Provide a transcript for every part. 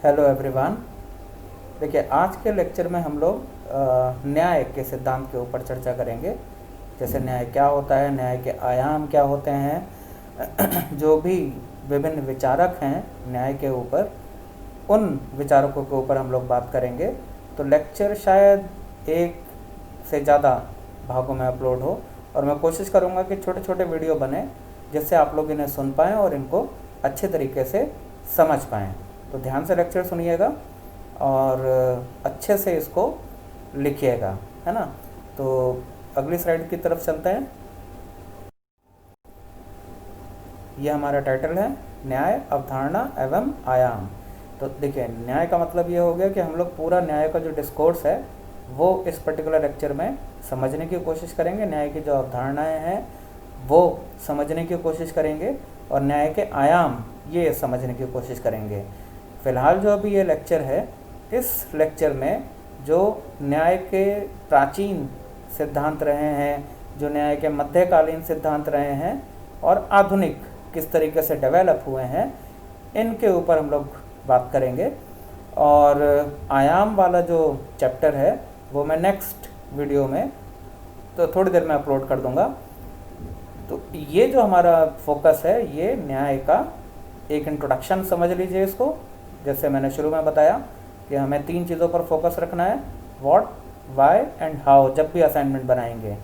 Hello everyone. देखिए, आज के लेक्चर में हम लोग न्याय के सिद्धांत के ऊपर चर्चा करेंगे। जैसे न्याय क्या होता है, न्याय के आयाम क्या होते हैं, जो भी विभिन्न विचारक हैं न्याय के ऊपर, उन विचारकों के ऊपर हम लोग बात करेंगे। तो लेक्चर शायद एक से ज़्यादा भागों में अपलोड हो और मैं कोशिश करूँगा कि छोटे छोटे वीडियो बने जिससे आप लोग इन्हें सुन पाएँ और इनको अच्छे तरीके से समझ पाएँ। तो ध्यान से लेक्चर सुनिएगा और अच्छे से इसको लिखिएगा, है ना। तो अगली स्लाइड की तरफ चलते हैं। यह हमारा टाइटल है, न्याय, अवधारणा एवं आयाम। तो देखिए, न्याय का मतलब ये हो गया कि हम लोग पूरा न्याय का जो डिस्कोर्स है वो इस पर्टिकुलर लेक्चर में समझने की कोशिश करेंगे। न्याय की जो अवधारणाएं हैं वो समझने की कोशिश करेंगे और न्याय के आयाम ये समझने की कोशिश करेंगे। फ़िलहाल जो अभी ये लेक्चर है, इस लेक्चर में जो न्याय के प्राचीन सिद्धांत रहे हैं, जो न्याय के मध्यकालीन सिद्धांत रहे हैं और आधुनिक किस तरीके से डेवलप हुए हैं, इनके ऊपर हम लोग बात करेंगे। और आयाम वाला जो चैप्टर है वो मैं नेक्स्ट वीडियो में तो थोड़ी देर में अपलोड कर दूंगा। तो ये जो हमारा फोकस है, ये न्याय का एक इंट्रोडक्शन समझ लीजिए इसको। जैसे मैंने शुरू में बताया कि हमें 3 चीज़ों पर फोकस रखना है, व्हाट, व्हाई एंड हाउ, जब भी असाइनमेंट बनाएंगे।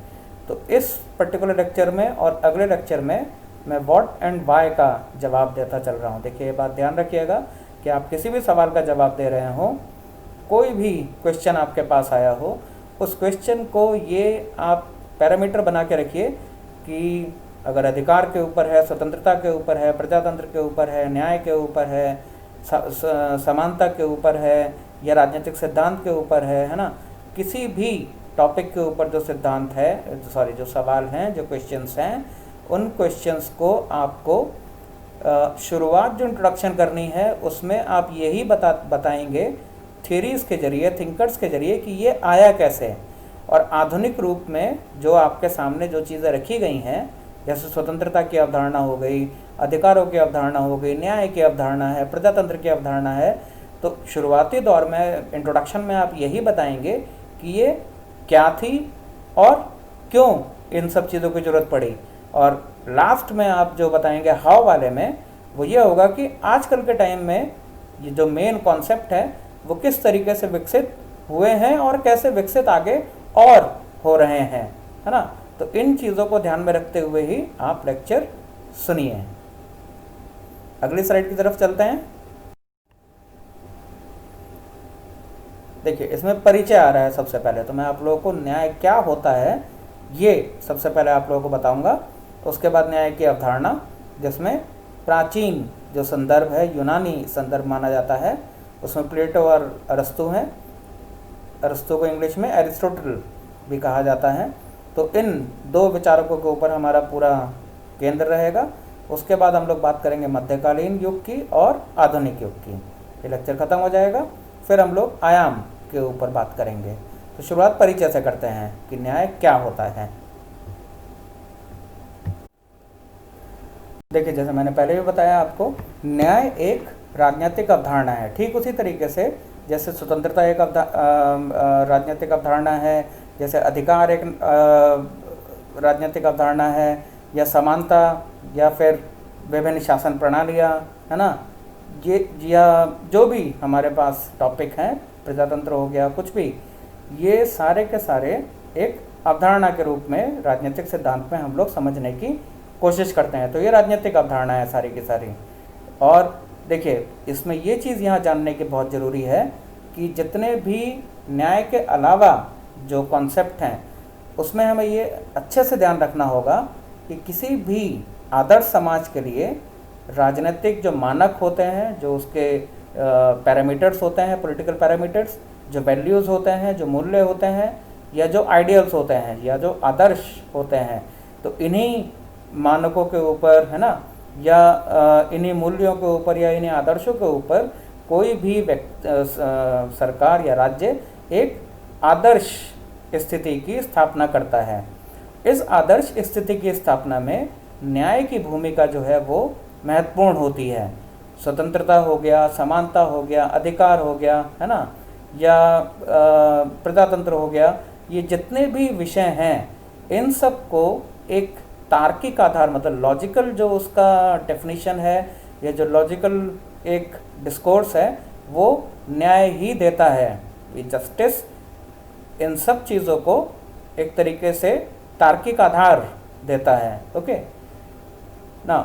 तो इस पर्टिकुलर लेक्चर में और अगले लेक्चर में मैं व्हाट एंड व्हाई का जवाब देता चल रहा हूँ। देखिए, ये बात ध्यान रखिएगा कि आप किसी भी सवाल का जवाब दे रहे हो, कोई भी क्वेश्चन आपके पास आया हो, उस क्वेश्चन को ये आप पैरामीटर बना के रखिए कि अगर अधिकार के ऊपर है, स्वतंत्रता के ऊपर है, प्रजातंत्र के ऊपर है, न्याय के ऊपर है, समानता के ऊपर है या राजनीतिक सिद्धांत के ऊपर है ना, किसी भी टॉपिक के ऊपर जो सिद्धांत है, जो सवाल हैं, जो क्वेश्चंस हैं, उन क्वेश्चंस को आपको शुरुआत जो इंट्रोडक्शन करनी है उसमें आप यही बताएंगे थ्योरीज के जरिए, थिंकर्स के जरिए कि ये आया कैसे। और आधुनिक रूप में जो आपके सामने जो चीज़ें रखी गई हैं, जैसे स्वतंत्रता की अवधारणा हो गई, अधिकारों की अवधारणा हो गई, न्याय की अवधारणा है, प्रजातंत्र की अवधारणा है, तो शुरुआती दौर में इंट्रोडक्शन में आप यही बताएंगे कि ये क्या थी और क्यों इन सब चीज़ों की ज़रूरत पड़ी। और लास्ट में आप जो बताएंगे हाउ वाले में, वो ये होगा कि आजकल के टाइम में ये जो मेन कॉन्सेप्ट है वो किस तरीके से विकसित हुए हैं और कैसे विकसित आगे और हो रहे हैं, है ना। तो इन चीज़ों को ध्यान में रखते हुए ही आप लेक्चर सुनिए। अगली स्लाइड की तरफ चलते हैं। देखिए, इसमें परिचय आ रहा है। सबसे पहले तो मैं आप लोगों को न्याय क्या होता है ये सबसे पहले आप लोगों को बताऊंगा। उसके बाद न्याय की अवधारणा, जिसमें प्राचीन जो संदर्भ है, यूनानी संदर्भ माना जाता है, उसमें प्लेटो और अरस्तु हैं। अरस्तु को इंग्लिश में एरिस्टोटल भी कहा जाता है। तो इन 2 विचारकों के ऊपर हमारा पूरा केंद्र रहेगा। उसके बाद हम लोग बात करेंगे मध्यकालीन युग की और आधुनिक युग की। ये लेक्चर ख़त्म हो जाएगा, फिर हम लोग आयाम के ऊपर बात करेंगे। तो शुरुआत परिचय से करते हैं कि न्याय क्या होता है। देखिए, जैसे मैंने पहले भी बताया आपको, न्याय एक राजनीतिक अवधारणा है। ठीक उसी तरीके से जैसे स्वतंत्रता एक राजनीतिक अवधारणा है, जैसे अधिकार एक राजनीतिक अवधारणा है, या समानता, या फिर विभिन्न शासन प्रणालियाँ, है ना, ये या जो भी हमारे पास टॉपिक हैं, प्रजातंत्र हो गया, कुछ भी, ये सारे के सारे एक अवधारणा के रूप में राजनीतिक सिद्धांत में हम लोग समझने की कोशिश करते हैं। तो ये राजनीतिक अवधारणा है सारी की सारी। और देखिए, इसमें ये चीज़ यहाँ जानने की बहुत ज़रूरी है कि जितने भी न्याय के अलावा जो कॉन्सेप्ट हैं, उसमें हमें ये अच्छे से ध्यान रखना होगा कि किसी भी आदर्श समाज के लिए राजनीतिक जो मानक होते हैं, जो उसके पैरामीटर्स होते हैं, पॉलिटिकल पैरामीटर्स, जो वैल्यूज़ होते हैं, जो मूल्य होते हैं, या जो आइडियल्स होते हैं, या जो आदर्श होते हैं, तो इन्हीं मानकों के ऊपर, है ना, या इन्हीं मूल्यों के ऊपर या इन्हीं आदर्शों के ऊपर कोई भी सरकार या राज्य एक आदर्श स्थिति की स्थापना करता है। इस आदर्श स्थिति की स्थापना में न्याय की भूमिका जो है वो महत्वपूर्ण होती है। स्वतंत्रता हो गया, समानता हो गया, अधिकार हो गया, है ना, या प्रजातंत्र हो गया, ये जितने भी विषय हैं इन सब को एक तार्किक आधार, मतलब लॉजिकल जो उसका डेफिनेशन है या जो लॉजिकल एक डिस्कोर्स है वो न्याय ही देता है। जस्टिस इन सब चीज़ों को एक तरीके से तार्किक आधार देता है। ओके ना,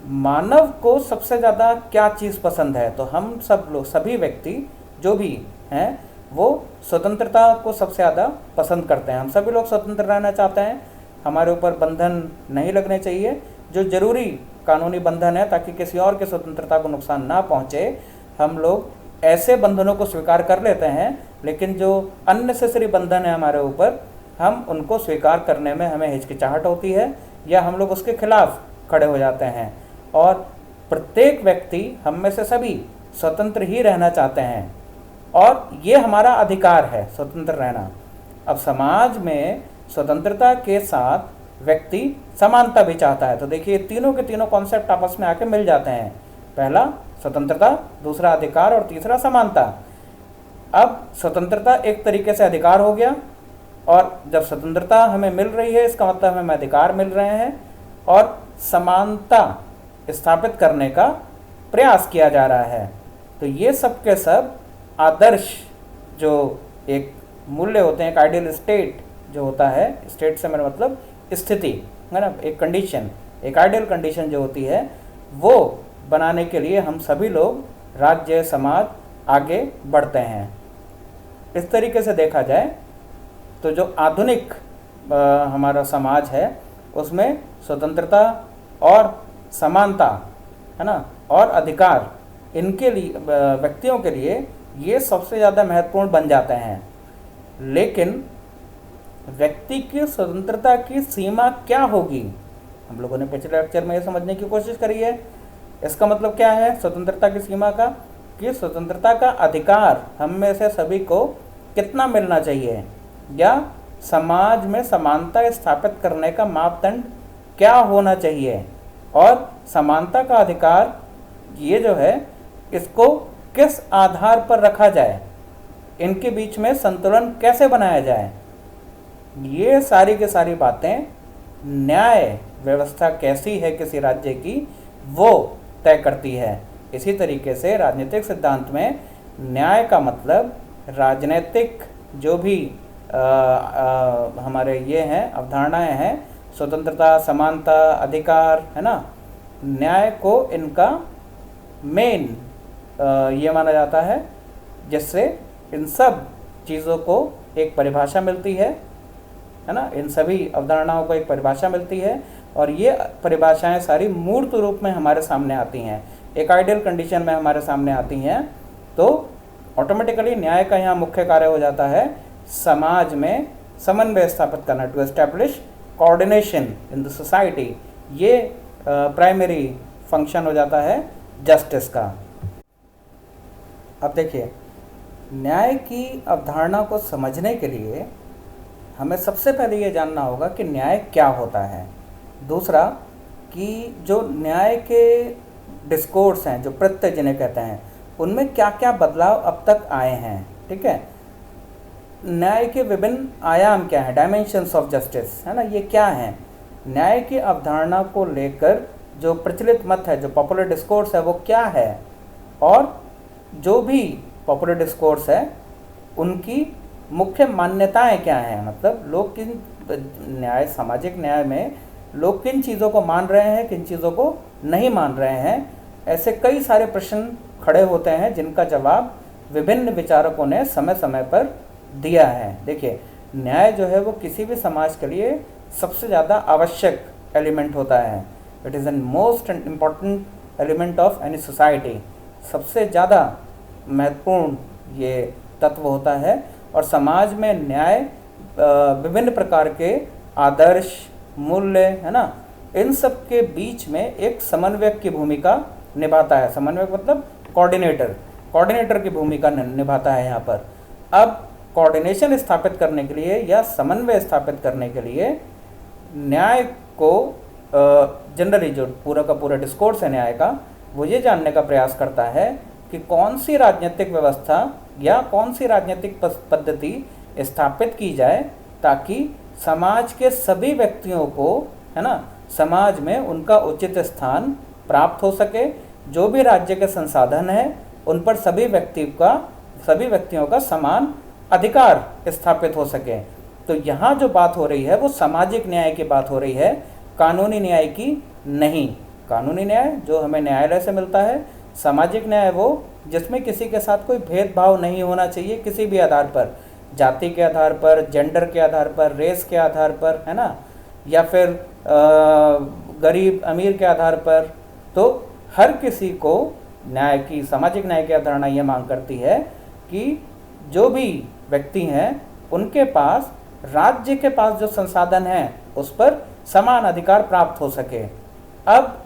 मानव को सबसे ज़्यादा क्या चीज़ पसंद है? तो हम सब लोग, सभी व्यक्ति जो भी हैं वो स्वतंत्रता को सबसे ज़्यादा पसंद करते हैं। हम सभी लोग स्वतंत्र रहना चाहते हैं, हमारे ऊपर बंधन नहीं लगने चाहिए, जो ज़रूरी कानूनी बंधन है ताकि किसी और के स्वतंत्रता को नुकसान ना पहुँचे, हम लोग ऐसे बंधनों को स्वीकार कर लेते हैं। लेकिन जो अननेसेसरी बंधन है हमारे ऊपर, हम उनको स्वीकार करने में हमें हिचकिचाहट होती है या हम लोग उसके खिलाफ खड़े हो जाते हैं। और प्रत्येक व्यक्ति, हम में से सभी स्वतंत्र ही रहना चाहते हैं और ये हमारा अधिकार है स्वतंत्र रहना। अब समाज में स्वतंत्रता के साथ व्यक्ति समानता भी चाहता है। तो देखिए तीनों के तीनों कॉन्सेप्ट आपस में आके मिल जाते हैं, पहला स्वतंत्रता, दूसरा अधिकार और तीसरा समानता। अब स्वतंत्रता एक तरीके से अधिकार हो गया, और जब स्वतंत्रता हमें मिल रही है इसका मतलब हमें अधिकार मिल रहे हैं, और समानता स्थापित करने का प्रयास किया जा रहा है। तो ये सब के सब आदर्श जो एक मूल्य होते हैं, एक आइडियल स्टेट जो होता है, स्टेट से मेरा मतलब स्थिति है ना, एक कंडीशन, एक आइडियल कंडीशन जो होती है, वो बनाने के लिए हम सभी लोग, राज्य, समाज आगे बढ़ते हैं। इस तरीके से देखा जाए तो जो आधुनिक हमारा समाज है उसमें स्वतंत्रता और समानता, है ना, और अधिकार, इनके लिए व्यक्तियों के लिए ये सबसे ज़्यादा महत्वपूर्ण बन जाते हैं। लेकिन व्यक्ति की स्वतंत्रता की सीमा क्या होगी, हम लोगों ने पिछले लेक्चर में ये समझने की कोशिश करी है। इसका मतलब क्या है स्वतंत्रता की सीमा का, कि स्वतंत्रता का अधिकार हम में से सभी को कितना मिलना चाहिए, या समाज में समानता स्थापित करने का मापदंड क्या होना चाहिए, और समानता का अधिकार ये जो है इसको किस आधार पर रखा जाए, इनके बीच में संतुलन कैसे बनाया जाए। ये सारी की सारी बातें, न्याय व्यवस्था कैसी है किसी राज्य की, वो तय करती है। इसी तरीके से राजनीतिक सिद्धांत में न्याय का मतलब राजनीतिक जो भी हमारे ये हैं अवधारणाएं हैं, स्वतंत्रता, समानता, अधिकार, है ना, न्याय को इनका मेन ये माना जाता है, जिससे इन सब चीज़ों को एक परिभाषा मिलती है ना, इन सभी अवधारणाओं को एक परिभाषा मिलती है, और ये परिभाषाएं सारी मूर्त रूप में हमारे सामने आती हैं, एक आइडियल कंडीशन में हमारे सामने आती हैं। तो ऑटोमेटिकली न्याय का यहाँ मुख्य कार्य हो जाता है समाज में समन्वय स्थापित करना, to establish coordination in the society. ये प्राइमरी फंक्शन हो जाता है जस्टिस का। अब देखिए, न्याय की अवधारणा को समझने के लिए हमें सबसे पहले ये जानना होगा कि न्याय क्या होता है। दूसरा, कि जो न्याय के डिस्कोर्स हैं, जो प्रत्यय जिन्हें कहते हैं, उनमें क्या क्या बदलाव अब तक आए हैं। ठीक है, न्याय के विभिन्न आयाम क्या हैं, डायमेंशंस ऑफ जस्टिस, है ना, ये क्या हैं। न्याय की अवधारणा को लेकर जो प्रचलित मत है, जो पॉपुलर डिस्कोर्स है, वो क्या है, और जो भी पॉपुलर डिस्कोर्स है उनकी मुख्य मान्यताएं क्या हैं, मतलब लोग किन न्याय, सामाजिक न्याय में लोग किन चीज़ों को मान रहे हैं, किन चीज़ों को नहीं मान रहे हैं। ऐसे कई सारे प्रश्न खड़े होते हैं जिनका जवाब विभिन्न विचारकों ने समय समय पर दिया है। देखिए, न्याय जो है वो किसी भी समाज के लिए सबसे ज़्यादा आवश्यक एलिमेंट होता है। It is an most important element of any society. सबसे ज़्यादा महत्वपूर्ण ये तत्व होता है, और समाज में न्याय विभिन्न प्रकार के आदर्श, मूल्य, है ना, इन सब के बीच में एक समन्वयक की भूमिका निभाता है। समन्वयक मतलब कोऑर्डिनेटर की भूमिका निभाता है यहाँ पर। अब कोऑर्डिनेशन स्थापित करने के लिए या समन्वय स्थापित करने के लिए न्याय को जनरली जो पूरा का पूरा डिस्कोर्स है न्याय का, वो ये जानने का प्रयास करता है कि कौन सी राजनीतिक व्यवस्था या कौन सी राजनीतिक पद्धति स्थापित की जाए ताकि समाज के सभी व्यक्तियों को, है ना, समाज में उनका उचित स्थान प्राप्त हो सके, जो भी राज्य के संसाधन है उन पर सभी व्यक्तियों का समान अधिकार स्थापित हो सके। तो यहाँ जो बात हो रही है वो सामाजिक न्याय की बात हो रही है, कानूनी न्याय की नहीं। कानूनी न्याय जो हमें न्यायालय से मिलता है, सामाजिक न्याय वो जिसमें किसी के साथ कोई भेदभाव नहीं होना चाहिए किसी भी आधार पर, जाति के आधार पर, जेंडर के आधार पर, रेस के आधार पर, है ना, या फिर गरीब अमीर के आधार पर। तो हर किसी को न्याय की, सामाजिक न्याय की अवधारणा ये मांग करती है कि जो भी व्यक्ति हैं उनके पास, राज्य के पास जो संसाधन हैं उस पर समान अधिकार प्राप्त हो सके। अब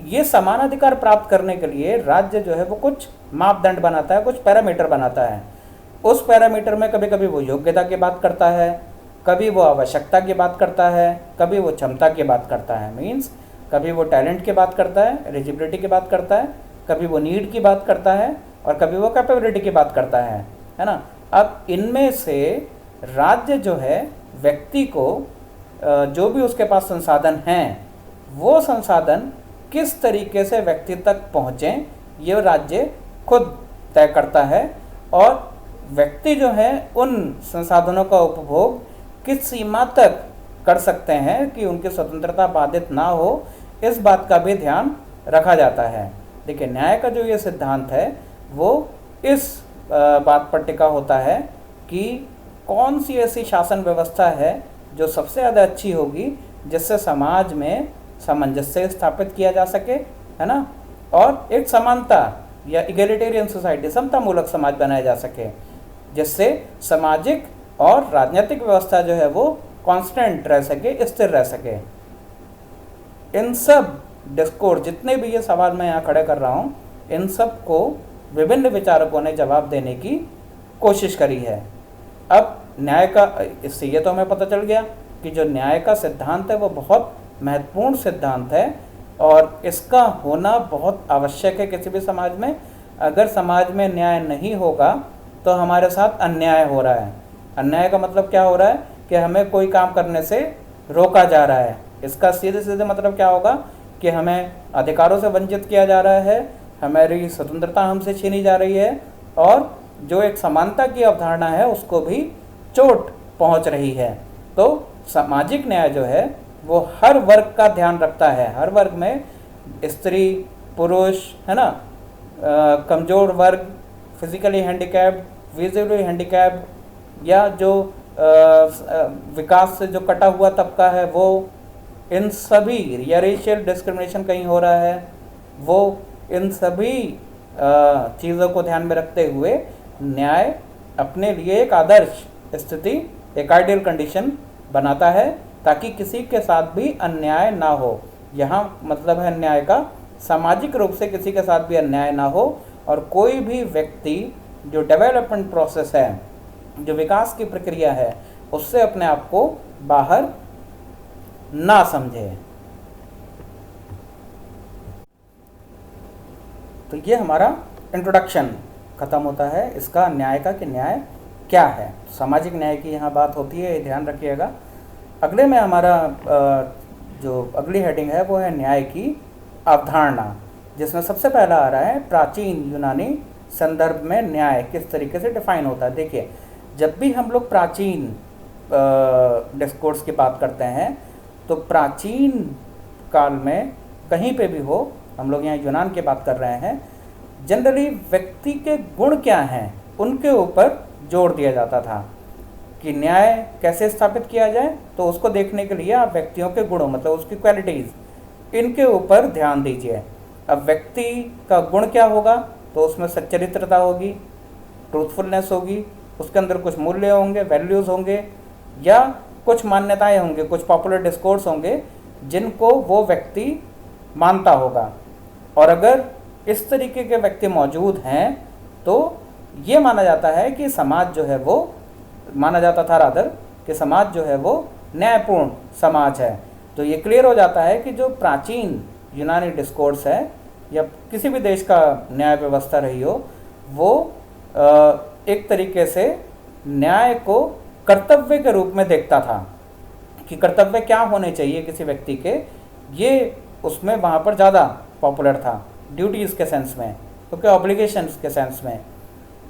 ये समान अधिकार प्राप्त करने के लिए राज्य जो है वो कुछ मापदंड बनाता है, कुछ पैरामीटर बनाता है। उस पैरामीटर में कभी कभी वो योग्यता की बात करता है, कभी वो आवश्यकता की बात करता है, कभी वो क्षमता की बात करता है, मीन्स कभी वो टैलेंट की बात करता है, एलिजिबिलिटी की बात करता है, कभी वो नीड की बात करता है और कभी वो कैपेबिलिटी की बात करता है ना। अब इनमें से राज्य जो है व्यक्ति को जो भी उसके पास संसाधन हैं वो संसाधन किस तरीके से व्यक्ति तक पहुँचें ये राज्य खुद तय करता है, और व्यक्ति जो है उन संसाधनों का उपभोग किस सीमा तक कर सकते हैं कि उनकी स्वतंत्रता बाधित ना हो, इस बात का भी ध्यान रखा जाता है। देखिए, न्याय का जो ये सिद्धांत है वो इस बात पर टिका होता है कि कौन सी ऐसी शासन व्यवस्था है जो सबसे ज़्यादा अच्छी होगी, जिससे समाज में सामंजस्य स्थापित किया जा सके, है ना, और एक समानता या इगैलिटेरियन सोसाइटी, समतामूलक समाज बनाया जा सके, जिससे सामाजिक और राजनीतिक व्यवस्था जो है वो कांस्टेंट रह सके, स्थिर रह सके। इन सब डिस्कोर्स, जितने भी ये सवाल मैं यहाँ खड़े कर रहा हूँ, इन सब को विभिन्न विचारकों ने जवाब देने की कोशिश करी है। अब न्याय का, इससे ये तो हमें पता चल गया कि जो न्याय का सिद्धांत है वो बहुत महत्वपूर्ण सिद्धांत है और इसका होना बहुत आवश्यक है किसी भी समाज में। अगर समाज में न्याय नहीं होगा तो हमारे साथ अन्याय हो रहा है। अन्याय का मतलब क्या हो रहा है कि हमें कोई काम करने से रोका जा रहा है। इसका सीधे सीधे मतलब क्या होगा कि हमें अधिकारों से वंचित किया जा रहा है, हमारी स्वतंत्रता हमसे छीनी जा रही है, और जो एक समानता की अवधारणा है उसको भी चोट पहुंच रही है। तो सामाजिक न्याय जो है वो हर वर्ग का ध्यान रखता है। हर वर्ग में स्त्री, पुरुष, है ना, कमज़ोर वर्ग, फिजिकली हैंडीकैप्ड, विजुअली हैंडीकैप्ड, या जो विकास से जो कटा हुआ तबका है वो, इन सभी, या रेशियल डिस्क्रिमिनेशन कहीं हो रहा है, वो इन सभी चीज़ों को ध्यान में रखते हुए न्याय अपने लिए एक आदर्श स्थिति, एक आइडियल कंडीशन बनाता है ताकि किसी के साथ भी अन्याय ना हो। यहाँ मतलब है न्याय का, सामाजिक रूप से किसी के साथ भी अन्याय ना हो, और कोई भी व्यक्ति जो डेवलपमेंट प्रोसेस है, जो विकास की प्रक्रिया है, उससे अपने आप को बाहर ना समझे। तो ये हमारा इंट्रोडक्शन ख़त्म होता है इसका, न्याय का, कि न्याय क्या है। सामाजिक न्याय की यहाँ बात होती है, ये ध्यान रखिएगा। अगले में हमारा जो अगली हेडिंग है वो है न्याय की अवधारणा, जिसमें सबसे पहला आ रहा है प्राचीन यूनानी संदर्भ में न्याय किस तरीके से डिफाइन होता है। देखिए, जब भी हम लोग प्राचीन डिस्कोर्स की बात करते हैं तो प्राचीन काल में कहीं पे भी हो, हम लोग यहाँ यूनान की बात कर रहे हैं, जनरली व्यक्ति के गुण क्या हैं उनके ऊपर जोर दिया जाता था कि न्याय कैसे स्थापित किया जाए। तो उसको देखने के लिए आप व्यक्तियों के गुणों, मतलब उसकी क्वालिटीज़, इनके ऊपर ध्यान दीजिए। अब व्यक्ति का गुण क्या होगा, तो उसमें सच्चरित्रता होगी, ट्रूथफुलनेस होगी, उसके अंदर कुछ मूल्य होंगे, वैल्यूज़ होंगे, या कुछ मान्यताएं होंगी, कुछ पॉपुलर डिस्कोर्स होंगे जिनको वो व्यक्ति मानता होगा। और अगर इस तरीके के व्यक्ति मौजूद हैं तो ये माना जाता है कि समाज जो है वो, माना जाता था रादर, कि समाज जो है वो न्यायपूर्ण समाज है। तो ये क्लियर हो जाता है कि जो प्राचीन यूनानी डिस्कोर्स है या किसी भी देश का न्याय व्यवस्था रही हो, वो एक तरीके से न्याय को कर्तव्य के रूप में देखता था कि कर्तव्य क्या होने चाहिए किसी व्यक्ति के, ये उसमें वहाँ पर ज़्यादा पॉपुलर था, ड्यूटीज़ के सेंस में, क्योंकि ऑब्लिगेशंस के सेंस में।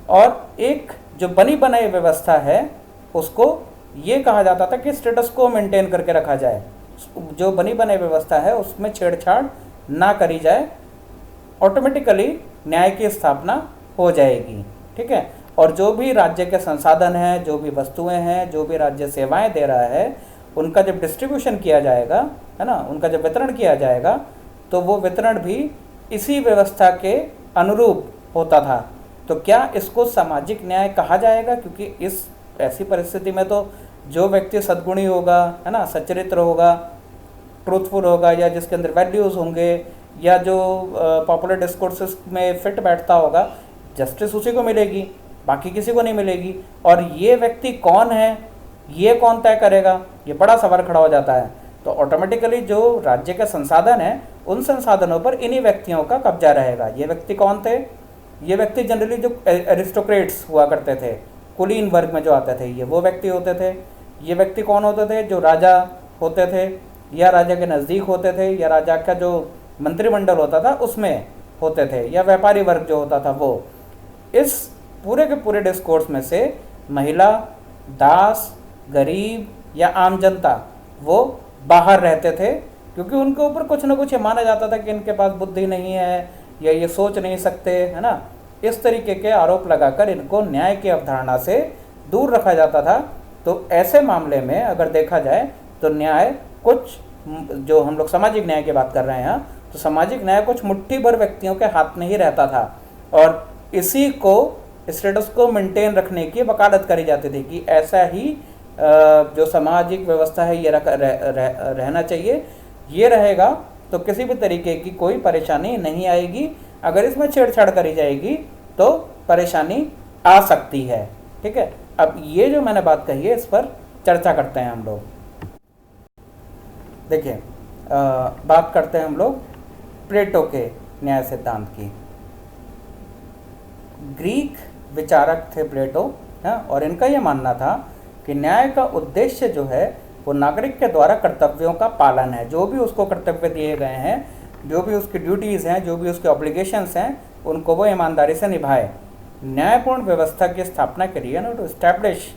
और एक जो बनी बनाई व्यवस्था है उसको ये कहा जाता था कि स्टेटस को मेंटेन करके रखा जाए, जो बनी बनाई व्यवस्था है उसमें छेड़छाड़ ना करी जाए, ऑटोमेटिकली न्याय की स्थापना हो जाएगी। ठीक है। और जो भी राज्य के संसाधन हैं, जो भी वस्तुएं हैं, जो भी राज्य सेवाएं दे रहा है, उनका जब डिस्ट्रीब्यूशन किया जाएगा, है ना, उनका जब वितरण किया जाएगा, तो वो वितरण भी इसी व्यवस्था के अनुरूप होता था। तो क्या इसको सामाजिक न्याय कहा जाएगा? क्योंकि इस ऐसी परिस्थिति में तो जो व्यक्ति सद्गुणी होगा, है ना, सच्चरित्र होगा, ट्रूथफुल होगा, या जिसके अंदर वैल्यूज़ होंगे, या जो पॉपुलर डिस्कोर्सेस में फिट बैठता होगा, जस्टिस उसी को मिलेगी, बाकी किसी को नहीं मिलेगी। और ये व्यक्ति कौन है, ये कौन तय करेगा? ये बड़ा सवाल खड़ा हो जाता है। तो ऑटोमेटिकली जो राज्य के संसाधन हैं, उन संसाधनों पर इन्हीं व्यक्तियों का कब्जा रहेगा। ये व्यक्ति कौन थे? ये व्यक्ति जनरली जो एरिस्टोक्रेट्स हुआ करते थे, कुलीन वर्ग में जो आते थे, ये वो व्यक्ति होते थे। ये व्यक्ति कौन होते थे? जो राजा होते थे, या राजा के नज़दीक होते थे, या राजा का जो मंत्रिमंडल होता था उसमें होते थे, या व्यापारी वर्ग जो होता था वो। इस पूरे के पूरे डिस्कोर्स में से महिला, दास, गरीब या आम जनता वो बाहर रहते थे, क्योंकि उनके ऊपर कुछ ना कुछ ये माना जाता था कि इनके पास बुद्धि नहीं है, या ये सोच नहीं सकते, है ना। इस तरीके के आरोप लगाकर इनको न्याय की अवधारणा से दूर रखा जाता था। तो ऐसे मामले में अगर देखा जाए तो न्याय कुछ, जो हम लोग सामाजिक न्याय की बात कर रहे हैं, तो सामाजिक न्याय कुछ मुट्ठी भर व्यक्तियों के हाथ में ही रहता था, और इसी को स्टेटस को मेंटेन रखने की वकालत करी जाती थी कि ऐसा ही जो सामाजिक व्यवस्था है ये रहना चाहिए, ये रहेगा तो किसी भी तरीके की कोई परेशानी नहीं आएगी। अगर इसमें छेड़छाड़ करी जाएगी तो परेशानी आ सकती है। ठीक है। अब ये जो मैंने बात कही है, इस पर चर्चा करते हैं हम लोग। देखिए, बात करते हैं हम लोग प्लेटो के न्याय सिद्धांत की। ग्रीक विचारक थे प्लेटो, है, और इनका ये मानना था कि न्याय का उद्देश्य जो है वो नागरिक के द्वारा कर्तव्यों का पालन है। जो भी उसको कर्तव्य दिए गए हैं, जो भी उसकी ड्यूटीज़ हैं, जो भी उसके ऑब्लिगेशंस हैं, उनको वो ईमानदारी से निभाए। न्यायपूर्ण व्यवस्था की स्थापना के लिए, ना, टू एस्टैब्लिश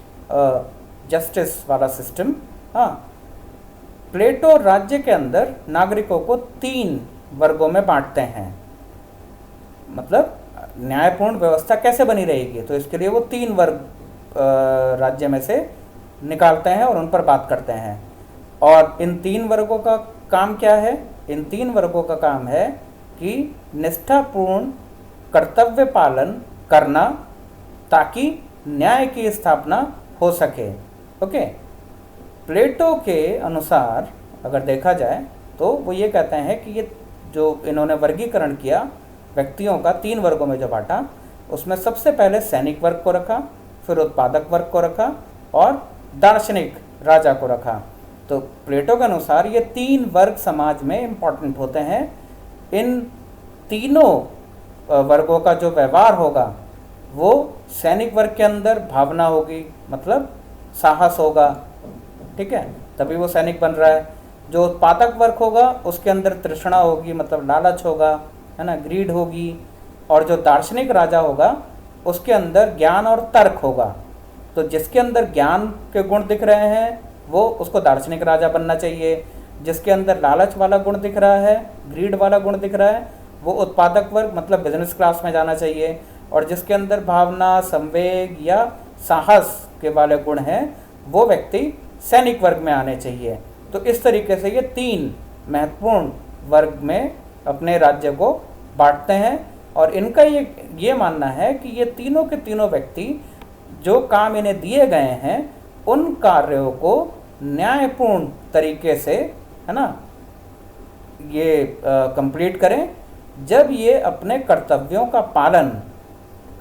जस्टिस वाला सिस्टम। हाँ, प्लेटो राज्य के अंदर नागरिकों को 3 वर्गों में बांटते हैं। मतलब न्यायपूर्ण व्यवस्था कैसे बनी रहेगी, तो इसके लिए वो 3 वर्ग राज्य में से निकालते हैं और उन पर बात करते हैं। और इन 3 वर्गों का काम क्या है? इन 3 वर्गों का काम है कि निष्ठापूर्ण कर्तव्य पालन करना, ताकि न्याय की स्थापना हो सके। ओके। प्लेटो के अनुसार अगर देखा जाए तो वो ये कहते हैं कि ये जो इन्होंने वर्गीकरण किया व्यक्तियों का 3 वर्गों में जो बांटा, उसमें सबसे पहले सैनिक वर्ग को रखा, फिर उत्पादक वर्ग को रखा, और दार्शनिक राजा को रखा। तो प्लेटो के अनुसार ये 3 वर्ग समाज में इम्पॉर्टेंट होते हैं। इन तीनों वर्गों का जो व्यवहार होगा वो सैनिक वर्ग के अंदर भावना होगी, मतलब साहस होगा, ठीक है, तभी वो सैनिक बन रहा है। जो उत्पादक वर्ग होगा उसके अंदर तृष्णा होगी, मतलब लालच होगा, है ना, ग्रीड होगी। और जो दार्शनिक राजा होगा उसके अंदर ज्ञान और तर्क होगा। तो जिसके अंदर ज्ञान के गुण दिख रहे हैं वो उसको दार्शनिक राजा बनना चाहिए। जिसके अंदर लालच वाला गुण दिख रहा है, ग्रीड वाला गुण दिख रहा है, वो उत्पादक वर्ग मतलब बिजनेस क्लास में जाना चाहिए। और जिसके अंदर भावना, संवेग या साहस के वाले गुण हैं वो व्यक्ति सैनिक वर्ग में आने चाहिए। तो इस तरीके से ये 3 महत्वपूर्ण वर्ग में अपने राज्य को बांटते हैं। और इनका ये मानना है कि ये तीनों के तीनों व्यक्ति जो काम इन्हें दिए गए हैं उन कार्यों को न्यायपूर्ण तरीके से, है ना, ये कंप्लीट करें। जब ये अपने कर्तव्यों का पालन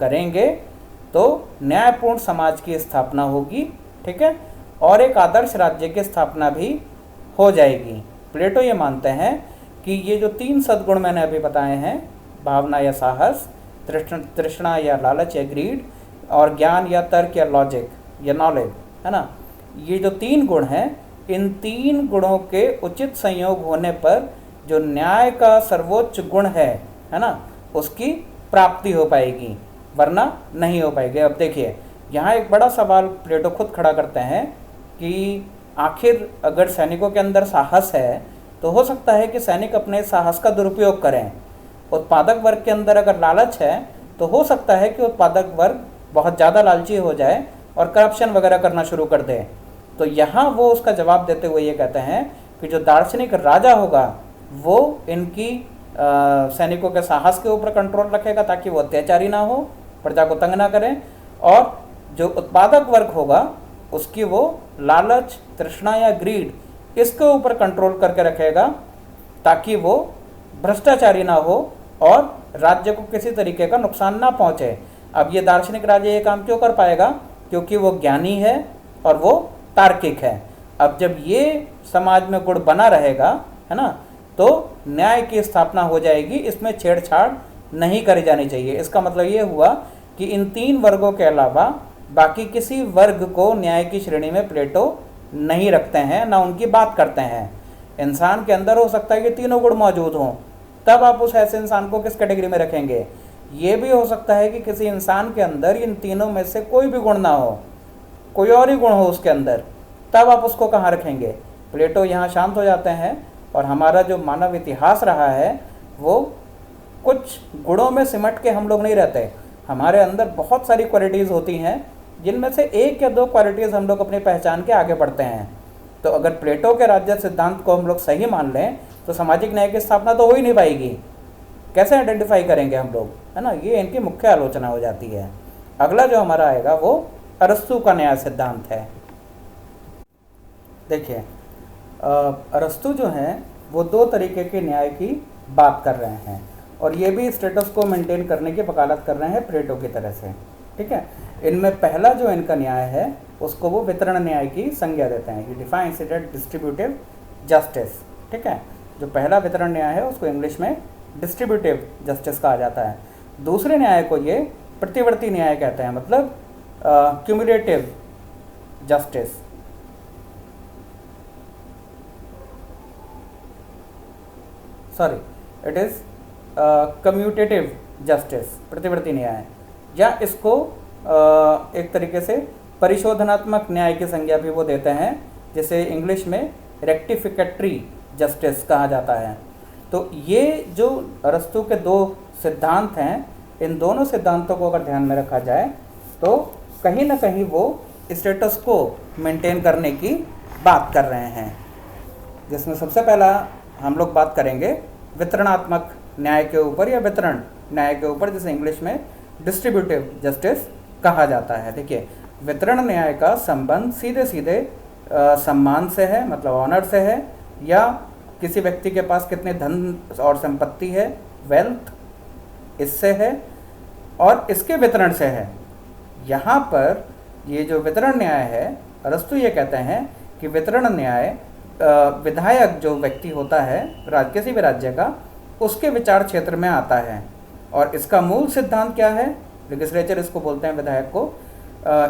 करेंगे तो न्यायपूर्ण समाज की स्थापना होगी, ठीक है, और एक आदर्श राज्य की स्थापना भी हो जाएगी। प्लेटो ये मानते हैं कि ये जो 3 सद्गुण मैंने अभी बताए हैं भावना या साहस, तृष्णा या लालच या ग्रीड, और ज्ञान या तर्क या लॉजिक या नॉलेज, है ना। ये जो 3 गुण हैं, इन 3 गुणों के उचित संयोग होने पर जो न्याय का सर्वोच्च गुण है ना, उसकी प्राप्ति हो पाएगी, वरना नहीं हो पाएगी। अब देखिए, यहाँ एक बड़ा सवाल प्लेटो खुद खड़ा करते हैं कि आखिर अगर सैनिकों के अंदर साहस है तो हो सकता है कि सैनिक अपने साहस का दुरुपयोग करें। उत्पादक वर्ग के अंदर अगर लालच है तो हो सकता है कि उत्पादक वर्ग बहुत ज़्यादा लालची हो जाए और करप्शन वगैरह करना शुरू कर दे। तो यहाँ वो उसका जवाब देते हुए ये कहते हैं कि जो दार्शनिक राजा होगा वो इनकी सैनिकों के साहस के ऊपर कंट्रोल रखेगा ताकि वो अत्याचारी ना हो, प्रजा को तंग ना करें, और जो उत्पादक वर्ग होगा उसकी वो लालच, तृष्णा या ग्रीड इसके ऊपर कंट्रोल करके रखेगा ताकि वो भ्रष्टाचारी ना हो और राज्य को किसी तरीके का नुकसान ना पहुंचे। अब ये दार्शनिक राजा ये काम क्यों कर पाएगा? क्योंकि वो ज्ञानी है और वो तार्किक है। अब जब ये समाज में गुण बना रहेगा, है ना, तो न्याय की स्थापना हो जाएगी, इसमें छेड़छाड़ नहीं करी जानी चाहिए। इसका मतलब ये हुआ कि इन 3 वर्गों के अलावा बाकी किसी वर्ग को न्याय की श्रेणी में प्लेटो नहीं रखते हैं, ना उनकी बात करते हैं। इंसान के अंदर हो सकता है कि तीनों गुण मौजूद हों, तब आप उस ऐसे इंसान को किस कैटेगरी में रखेंगे? ये भी हो सकता है कि किसी इंसान के अंदर इन तीनों में से कोई भी गुण ना हो, कोई और ही गुण हो उसके अंदर, तब आप उसको कहाँ रखेंगे? प्लेटो यहाँ शांत हो जाते हैं और हमारा जो मानव इतिहास रहा है वो कुछ गुणों में सिमट के हम लोग नहीं रहते। हमारे अंदर बहुत सारी क्वालिटीज़ होती हैं जिनमें से 1 या 2 क्वालिटीज़ हम लोग अपनी पहचान के आगे बढ़ते हैं। तो अगर प्लेटो के राज्य सिद्धांत को हम लोग सही मान लें तो सामाजिक न्याय की स्थापना तो हो ही नहीं पाएगी। कैसे आइडेंटिफाई करेंगे हम लोग, है ना? ये इनकी मुख्य आलोचना हो जाती है। अगला जो हमारा आएगा वो अरस्तु का न्याय सिद्धांत है। देखिए, अरस्तु जो हैं वो 2 तरीके के न्याय की बात कर रहे हैं और ये भी स्टेटस को मेंटेन करने की वकालत कर रहे हैं प्लेटो की तरह से, ठीक है। इनमें पहला जो इनका न्याय है उसको वो वितरण न्याय की संज्ञा देते हैं। ये defines it as distributive justice, ठीक है। जो पहला वितरण न्याय है उसको इंग्लिश में डिस्ट्रीब्यूटिव जस्टिस कहा जाता है। दूसरे न्याय को ये प्रतिवर्ती न्याय कहते हैं, मतलब cumulative justice. Sorry, it is commutative justice, प्रतिवर्ती न्याय, या इसको एक तरीके से परिशोधनात्मक न्याय की संज्ञा भी वो देते हैं, जिसे इंग्लिश में रेक्टिफिकेटरी जस्टिस कहा जाता है। तो ये जो अरस्तु के 2 सिद्धांत हैं, इन दोनों सिद्धांतों को अगर ध्यान में रखा जाए तो कहीं ना कहीं वो स्टेटस को मेंटेन करने की बात कर रहे हैं, जिसमें सबसे पहला हम लोग बात करेंगे वितरणात्मक न्याय के ऊपर या वितरण न्याय के ऊपर, जिसे इंग्लिश में डिस्ट्रीब्यूटिव जस्टिस कहा जाता है। देखिए, वितरण न्याय का संबंध सीधे सीधे सम्मान से है, मतलब ऑनर से है, या किसी व्यक्ति के पास कितने धन और संपत्ति है, वेल्थ, इससे है, और इसके वितरण से है। यहाँ पर ये जो वितरण न्याय है, अरस्तु ये कहते हैं कि वितरण न्याय विधायक जो व्यक्ति होता है किसी भी राज्य का, उसके विचार क्षेत्र में आता है। और इसका मूल सिद्धांत क्या है? लेजिस्लेचर इसको बोलते हैं, विधायक को।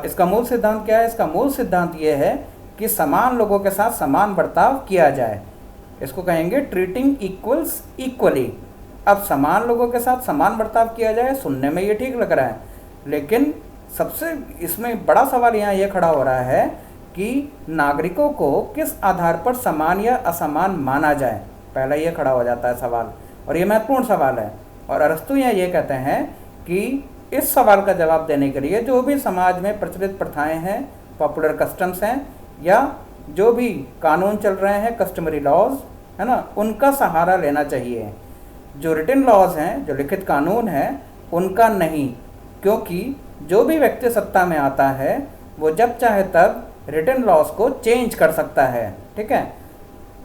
इसका मूल सिद्धांत क्या है? इसका मूल सिद्धांत ये है कि समान लोगों के साथ समान बर्ताव किया जाए। इसको कहेंगे ट्रीटिंग इक्वल्स इक्वली। अब समान लोगों के साथ समान बर्ताव किया जाए, सुनने में ये ठीक लग रहा है, लेकिन सबसे इसमें बड़ा सवाल यहाँ ये खड़ा हो रहा है कि नागरिकों को किस आधार पर समान या असमान माना जाए। पहला ये खड़ा हो जाता है सवाल, और ये महत्वपूर्ण सवाल है। और अरस्तु यहाँ ये कहते हैं कि इस सवाल का जवाब देने के लिए जो भी समाज में प्रचलित प्रथाएं हैं, पॉपुलर कस्टम्स हैं, या जो भी कानून चल रहे हैं, कस्टमरी लॉज, है ना, उनका सहारा लेना चाहिए। जो रिटन लॉज हैं, जो लिखित कानून हैं, उनका नहीं, क्योंकि जो भी व्यक्ति सत्ता में आता है वो जब चाहे तब रिटन लॉज को चेंज कर सकता है, ठीक है।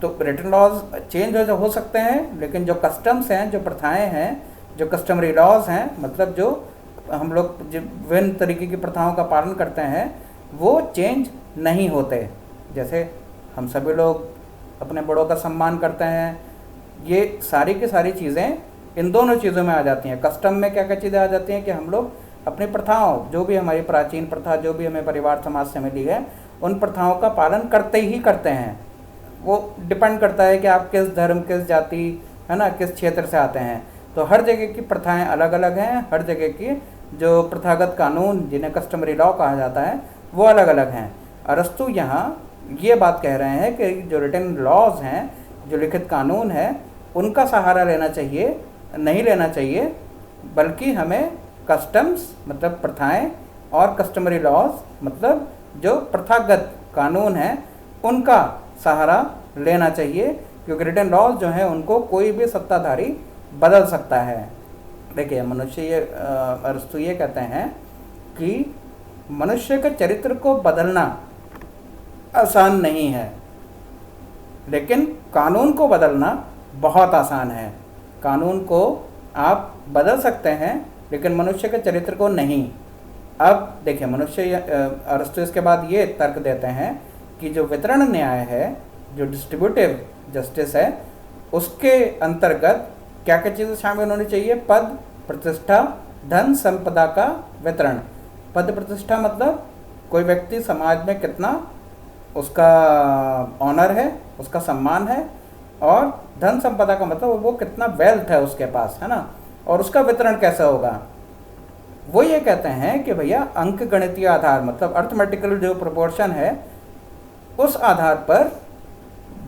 तो रिटन लॉज चेंज हो सकते हैं, लेकिन जो कस्टम्स हैं, जो प्रथाएं हैं, जो कस्टमरी लॉज हैं, मतलब जो हम लोग विभिन्न तरीके की प्रथाओं का पालन करते हैं, वो चेंज नहीं होते। जैसे हम सभी लोग अपने बड़ों का सम्मान करते हैं, ये सारी की सारी चीज़ें इन दोनों चीज़ों में आ जाती हैं। कस्टम में क्या क्या चीज़ें आ जाती हैं कि हम लोग अपनी प्रथाओं, जो भी हमारी प्राचीन प्रथा, जो भी हमें परिवार समाज से मिली है, उन प्रथाओं का पालन करते ही करते हैं। वो डिपेंड करता है कि आप किस धर्म, किस जाति, है ना, किस क्षेत्र से आते हैं। तो हर जगह की प्रथाएं अलग अलग हैं, हर जगह की जो प्रथागत कानून, जिन्हें कस्टमरी लॉ कहा जाता है, वो अलग अलग हैं। अरस्तु यहाँ ये बात कह रहे हैं कि जो रिटन लॉज हैं, जो लिखित कानून है, उनका सहारा लेना चाहिए, नहीं लेना चाहिए, बल्कि हमें कस्टम्स मतलब प्रथाएं और कस्टमरी लॉज मतलब जो प्रथागत कानून हैं, उनका सहारा लेना चाहिए, क्योंकि रिटन लॉज जो हैं उनको कोई भी सत्ताधारी बदल सकता है। देखिए, मनुष्य ये अरस्तु ये कहते हैं कि मनुष्य के चरित्र को बदलना आसान नहीं है, लेकिन कानून को बदलना बहुत आसान है। कानून को आप बदल सकते हैं, लेकिन मनुष्य के चरित्र को नहीं। अब देखिए, मनुष्य अरस्तु इसके बाद ये तर्क देते हैं कि जो वितरण न्याय है, जो डिस्ट्रीब्यूटिव जस्टिस है, उसके अंतर्गत क्या क्या चीज़ें शामिल होनी चाहिए? पद, प्रतिष्ठा, धन, संपदा का वितरण। पद प्रतिष्ठा मतलब कोई व्यक्ति समाज में कितना उसका ऑनर है, उसका सम्मान है, और धन संपदा का मतलब वो कितना वेल्थ है उसके पास, है ना, और उसका वितरण कैसे होगा। वो ये कहते हैं कि भैया अंक गणितीय आधार मतलब अर्थमेटिकल जो प्रोपोर्शन है, उस आधार पर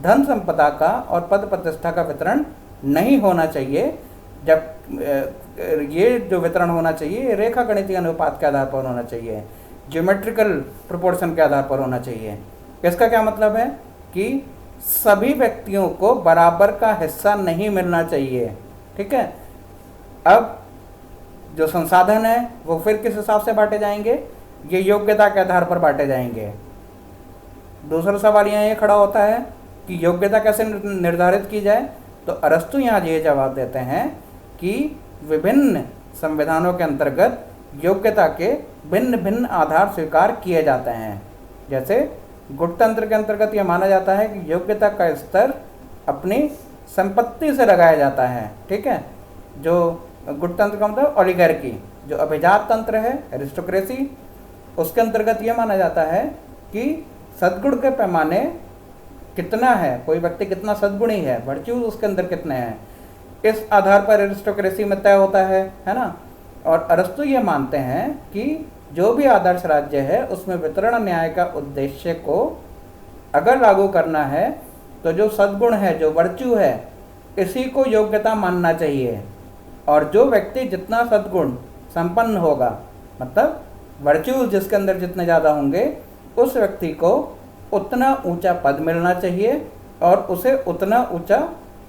धन संपदा का और पद प्रतिष्ठा का वितरण नहीं होना चाहिए। जब ये जो वितरण होना चाहिए, रेखा गणितीय अनुपात के आधार पर होना चाहिए, ज्योमेट्रिकल प्रोपोर्शन के आधार पर होना चाहिए। इसका क्या मतलब है कि सभी व्यक्तियों को बराबर का हिस्सा नहीं मिलना चाहिए, ठीक है। अब जो संसाधन है वो फिर किस हिसाब से बांटे जाएंगे? ये योग्यता के आधार पर बांटे जाएंगे। दूसरा सवाल यहाँ ये खड़ा होता है कि योग्यता कैसे निर्धारित की जाए? तो अरस्तु यहाँ ये जवाब देते हैं कि विभिन्न संविधानों के अंतर्गत योग्यता के भिन्न भिन्न आधार स्वीकार किए जाते हैं। जैसे गुटतंत्र के अंतर्गत यह माना जाता है कि योग्यता का स्तर अपनी संपत्ति से लगाया जाता है, ठीक है। जो गुटतंत्र का मतलब ओलिगार्की, जो अभिजात तंत्र है, एरिस्टोक्रेसी, उसके अंतर्गत यह माना जाता है कि सद्गुण के पैमाने कितना है, कोई व्यक्ति कितना सद्गुणी है, वर्च्यूज उसके अंदर कितने हैं, इस आधार पर एरिस्टोक्रेसी में तय होता है ना। और अरस्तु ये मानते हैं कि जो भी आदर्श राज्य है उसमें वितरण न्याय का उद्देश्य को अगर लागू करना है तो जो सद्गुण है, जो वर्च्यू है, इसी को योग्यता मानना चाहिए। और जो व्यक्ति जितना सद्गुण संपन्न होगा, मतलब वर्च्यूज जिसके अंदर जितने ज़्यादा होंगे, उस व्यक्ति को उतना ऊंचा पद मिलना चाहिए और उसे उतना ऊंचा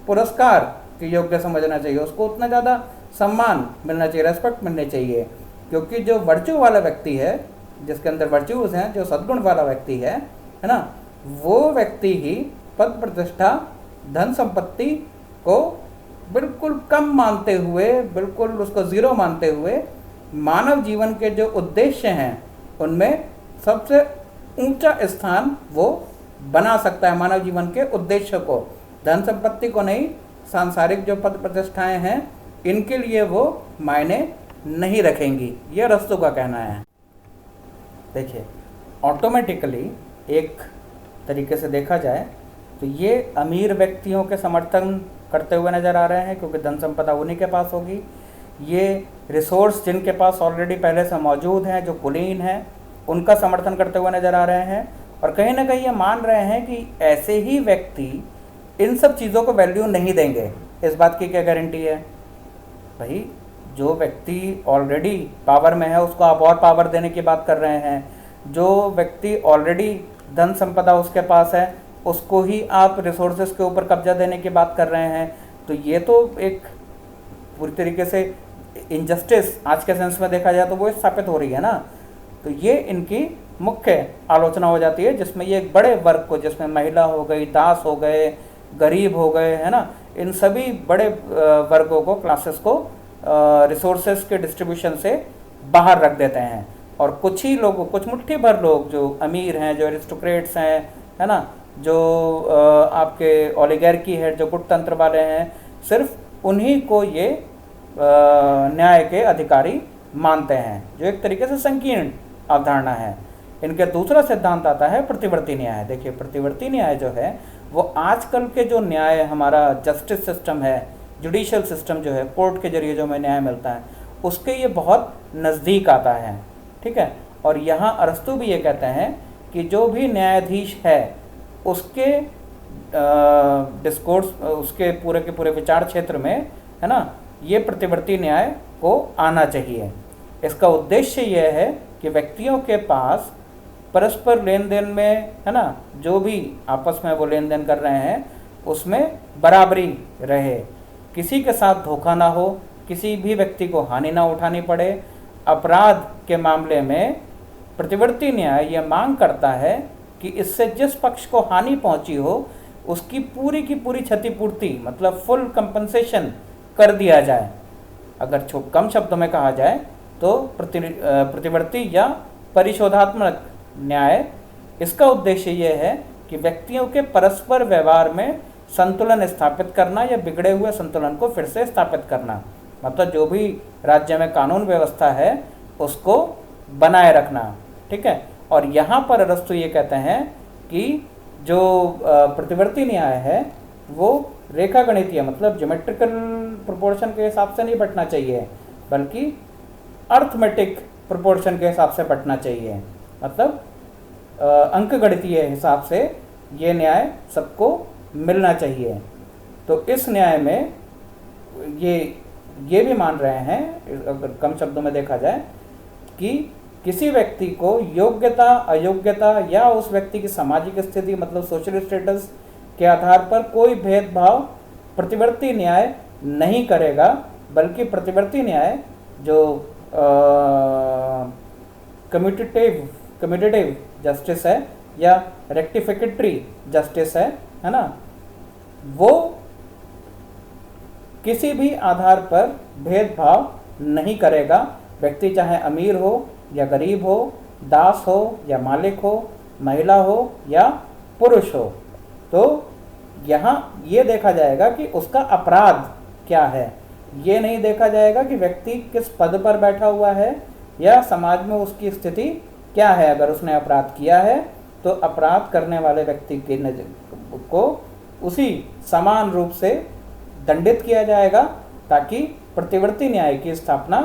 पुरस्कार के योग्य समझना चाहिए, उसको उतना ज़्यादा सम्मान मिलना चाहिए, रेस्पेक्ट मिलनी चाहिए। क्योंकि जो वर्च्यू वाला व्यक्ति है, जिसके अंदर वर्च्यूज हैं, जो सद्गुण वाला व्यक्ति है ना, वो व्यक्ति ही पद प्रतिष्ठा, धन संपत्ति को बिल्कुल कम मानते हुए, बिल्कुल उसको ज़ीरो मानते हुए, मानव जीवन के जो उद्देश्य हैं उनमें सबसे ऊंचा स्थान वो बना सकता है। मानव जीवन के उद्देश्य को, धन संपत्ति को नहीं, सांसारिक जो पद प्रतिष्ठाएं हैं इनके लिए वो मायने नहीं रखेंगी, ये अरस्तु का कहना है। देखिए, ऑटोमेटिकली एक तरीके से देखा जाए तो ये अमीर व्यक्तियों के समर्थन करते हुए नज़र आ रहे हैं, क्योंकि धन संपदा उन्हीं के पास होगी। ये रिसोर्स जिनके पास ऑलरेडी पहले से मौजूद हैं, जो कुलीन हैं, उनका समर्थन करते हुए नज़र आ रहे हैं। और कहीं ना कहीं ये मान रहे हैं कि ऐसे ही व्यक्ति इन सब चीज़ों को वैल्यू नहीं देंगे। इस बात की क्या गारंटी है? भाई, जो व्यक्ति ऑलरेडी पावर में है उसको आप और पावर देने की बात कर रहे हैं, जो व्यक्ति ऑलरेडी धन संपदा उसके पास है उसको ही आप रिसोर्सेज के ऊपर कब्जा देने की बात कर रहे हैं। तो ये तो एक पूरी तरीके से इनजस्टिस आज के सेंस में देखा जाए तो वो स्थापित हो रही है ना। तो ये इनकी मुख्य आलोचना हो जाती है, जिसमें ये एक बड़े वर्ग को, जिसमें महिला हो गई, दास हो गए, गरीब हो गए, है ना, इन सभी बड़े वर्गों को, क्लासेस को रिसोर्सेज के डिस्ट्रीब्यूशन से बाहर रख देते हैं। और कुछ ही लोग, कुछ मुट्ठी भर लोग जो अमीर हैं, जो एरिस्टोक्रेट्स हैं, है ना, जो आपके ओलिगार्की है, जो गुटतंत्र वाले हैं, सिर्फ उन्हीं को ये न्याय के अधिकारी मानते हैं, जो एक तरीके से संकीर्ण अवधारणा है। इनके दूसरा सिद्धांत आता है प्रतिवर्ती न्याय। देखिए, प्रतिवर्ती न्याय जो है वो आजकल के जो न्याय हमारा जस्टिस सिस्टम है, जुडिशियल सिस्टम जो है, कोर्ट के जरिए जो हमें न्याय मिलता है, उसके ये बहुत नज़दीक आता है। ठीक है। और यहाँ अरस्तु भी ये कहते हैं कि जो भी न्यायाधीश है उसके डिस्कोर्स, उसके पूरे के पूरे विचार क्षेत्र में, है ना, ये प्रतिवर्ती न्याय को आना चाहिए। इसका उद्देश्य यह है कि व्यक्तियों के पास परस्पर लेन देन में, है ना, जो भी आपस में वो लेन देन कर रहे हैं उसमें बराबरी रहे, किसी के साथ धोखा ना हो, किसी भी व्यक्ति को हानि ना उठानी पड़े। अपराध के मामले में प्रतिवर्ती न्याय यह मांग करता है कि इससे जिस पक्ष को हानि पहुंची हो उसकी पूरी की पूरी क्षतिपूर्ति, मतलब फुल कंपनसेशन कर दिया जाए। अगर कम शब्दों में कहा जाए तो प्रतिवर्ती या परिशोधात्मक न्याय, इसका उद्देश्य यह है कि व्यक्तियों के परस्पर व्यवहार में संतुलन स्थापित करना या बिगड़े हुए संतुलन को फिर से स्थापित करना, मतलब जो भी राज्य में कानून व्यवस्था है उसको बनाए रखना। ठीक है। और यहाँ पर अरस्तु ये कहते हैं कि जो प्रतिवर्ती न्याय है वो रेखा गणितीय, मतलब ज्योमेट्रिकल प्रोपोर्शन के हिसाब से नहीं बंटना चाहिए, बल्कि अर्थमेटिक प्रोपोर्शन के हिसाब से बंटना चाहिए, मतलब अंक गणितीय हिसाब से ये न्याय सबको मिलना चाहिए। तो इस न्याय में ये भी मान रहे हैं, अगर कम शब्दों में देखा जाए, कि किसी व्यक्ति को योग्यता, अयोग्यता या उस व्यक्ति की सामाजिक स्थिति, मतलब सोशल स्टेटस के आधार पर कोई भेदभाव प्रतिवर्ती न्याय नहीं करेगा, बल्कि प्रतिवर्ती न्याय जो कम्यूटेटिव जस्टिस है या रेक्टिफिकेटरी जस्टिस है ना, वो किसी भी आधार पर भेदभाव नहीं करेगा। व्यक्ति चाहे अमीर हो या गरीब हो, दास हो या मालिक हो, महिला हो या पुरुष हो, तो यहाँ ये देखा जाएगा कि उसका अपराध क्या है। ये नहीं देखा जाएगा कि व्यक्ति किस पद पर बैठा हुआ है या समाज में उसकी स्थिति क्या है। अगर उसने अपराध किया है तो अपराध करने वाले व्यक्ति को उसी समान रूप से दंडित किया जाएगा, ताकि प्रतिवर्ती न्याय की स्थापना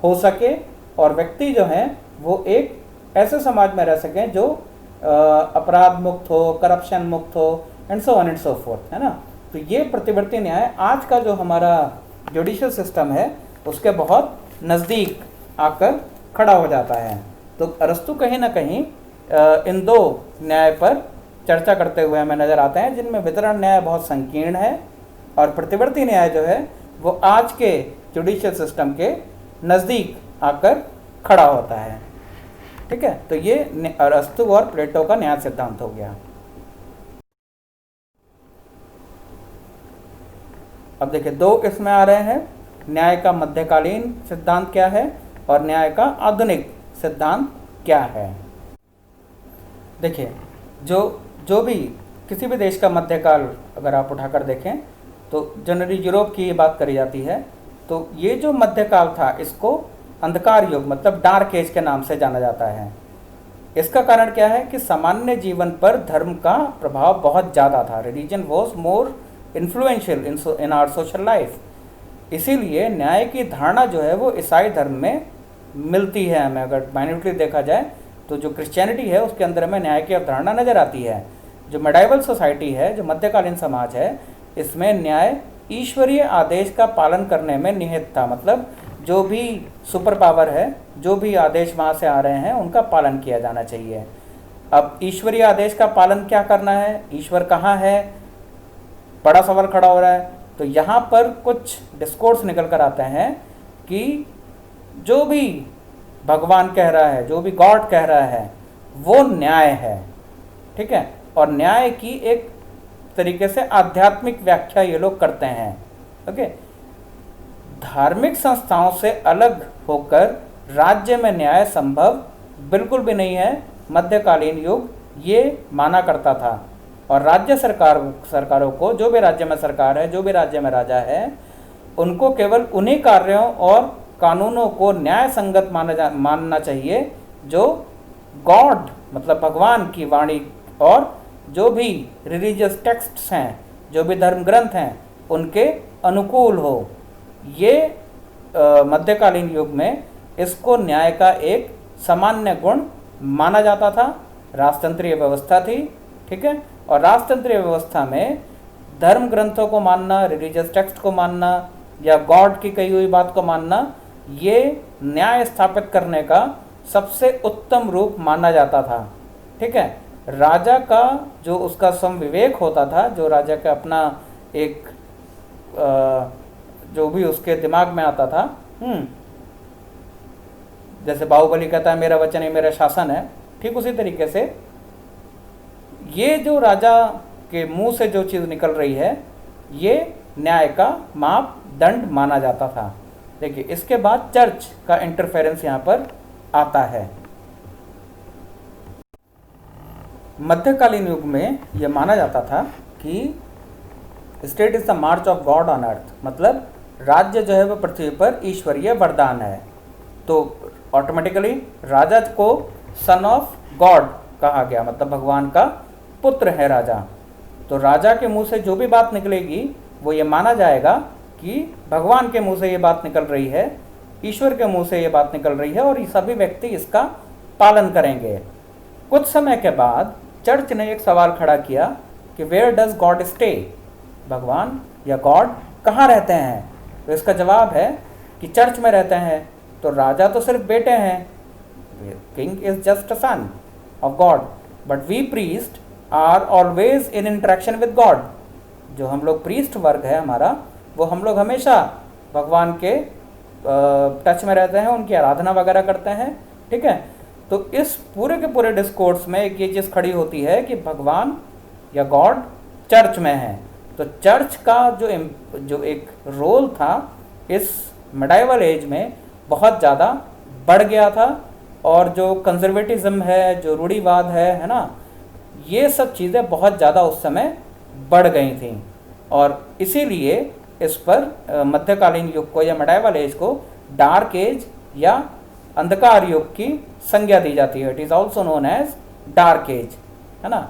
हो सके और व्यक्ति जो हैं वो एक ऐसे समाज में रह सकें जो अपराध मुक्त हो, करप्शन मुक्त हो, and so on and so fourth, है ना। तो ये प्रतिवर्ती न्याय आज का जो हमारा जुडिशियल सिस्टम है उसके बहुत नज़दीक आकर खड़ा हो जाता है। तो अरस्तु कहीं ना कहीं इन दो न्याय पर चर्चा करते हुए हमें नज़र आते हैं, जिनमें वितरण न्याय बहुत संकीर्ण है और प्रतिवर्ती न्याय जो है वो आज के जुडिशियल सिस्टम के नज़दीक आकर खड़ा होता है। ठीक है। तो ये अरस्तु और प्लेटो का न्याय सिद्धांत हो गया। अब देखिए, दो इसमें आ रहे हैं, न्याय का मध्यकालीन सिद्धांत क्या है और न्याय का आधुनिक सिद्धांत क्या है। देखिए, जो भी किसी भी देश का मध्यकाल अगर आप उठाकर देखें तो जनरली यूरोप की बात करी जाती है, तो ये जो मध्यकाल था इसको अंधकार युग, मतलब डार्क एज के नाम से जाना जाता है। इसका कारण क्या है कि सामान्य जीवन पर धर्म का प्रभाव बहुत ज़्यादा था। Religion was more influential in our social life. इसीलिए न्याय की धारणा जो है वो ईसाई धर्म में मिलती है। हमें अगर माइन्यूटली देखा जाए तो जो क्रिश्चियनिटी है उसके अंदर हमें न्याय की अवधारणा नज़र आती है। जो मेडाइवल सोसाइटी है, जो मध्यकालीन समाज है, इसमें न्याय ईश्वरीय आदेश का पालन करने में निहित था। मतलब जो भी सुपर पावर है, जो भी आदेश वहाँ से आ रहे हैं, उनका पालन किया जाना चाहिए। अब ईश्वरीय आदेश का पालन क्या करना है, ईश्वर कहाँ है, बड़ा सवाल खड़ा हो रहा है। तो यहाँ पर कुछ डिस्कोर्स निकल कर आते हैं कि जो भी भगवान कह रहा है, जो भी गॉड कह रहा है, वो न्याय है। ठीक है। और न्याय की एक तरीके से आध्यात्मिक व्याख्या ये लोग करते हैं। ओके। धार्मिक संस्थाओं से अलग होकर राज्य में न्याय संभव बिल्कुल भी नहीं है। मध्यकालीन युग ये माना करता था और राज्य सरकारों को, जो भी राज्य में सरकार है, जो भी राज्य में राजा है, उनको केवल उन्हीं कार्यों और कानूनों को न्याय संगत मानना चाहिए जो गॉड मतलब भगवान की वाणी और जो भी रिलीजियस टेक्स्ट्स हैं, जो भी धर्म ग्रंथ हैं, उनके अनुकूल हो। ये मध्यकालीन युग में इसको न्याय का एक सामान्य गुण माना जाता था। राजतंत्रीय व्यवस्था थी, ठीक है, और राजतंत्रीय व्यवस्था में धर्म ग्रंथों को मानना, रिलीजियस टेक्स्ट को मानना या गॉड की कही हुई बात को मानना, ये न्याय स्थापित करने का सबसे उत्तम रूप माना जाता था, ठीक है। राजा का जो उसका समविवेक होता था, जो राजा का अपना एक जो भी उसके दिमाग में आता था, जैसे बाहुबली कहता है मेरा वचन ही मेरा शासन है, ठीक उसी तरीके से ये जो राजा के मुंह से जो चीज़ निकल रही है, ये न्याय का मापदंड माना जाता था। देखिए, इसके बाद चर्च का इंटरफेरेंस यहाँ पर आता है। मध्यकालीन युग में यह माना जाता था कि state is the March of God on earth, मतलब राज्य जो है वह पृथ्वी पर ईश्वरीय वरदान है। तो ऑटोमेटिकली राजा को सन ऑफ गॉड कहा गया, मतलब भगवान का पुत्र है राजा। तो राजा के मुंह से जो भी बात निकलेगी वो ये माना जाएगा कि भगवान के मुंह से ये बात निकल रही है, ईश्वर के मुंह से ये बात निकल रही है और ये सभी व्यक्ति इसका पालन करेंगे। कुछ समय के बाद चर्च ने एक सवाल खड़ा किया कि वेयर डज गॉड स्टे, भगवान या गॉड कहाँ रहते हैं। तो इसका जवाब है कि चर्च में रहते हैं। तो राजा तो सिर्फ बेटे हैं, king is just a son of God, but we priest are always in interaction with God. जो हम लोग प्रीस्ट वर्ग है हमारा, वो हम लोग हमेशा भगवान के टच में रहते हैं, उनकी आराधना वगैरह करते हैं, ठीक है। तो इस पूरे के पूरे डिस्कोर्स में एक ये चीज़ खड़ी होती है कि भगवान या गॉड चर्च में है। तो चर्च का जो एक रोल था इस मिडाइवल एज में बहुत ज़्यादा बढ़ गया था, और जो कंजर्वेटिज्म है, जो रूढ़िवाद है ना, ये सब चीज़ें बहुत ज़्यादा उस समय बढ़ गई थी। और इसीलिए इस पर मध्यकालीन युग को या मिडाइवल एज को डार्क एज या अंधकार युग की संज्ञा दी जाती है। It is also known as dark age, है ना।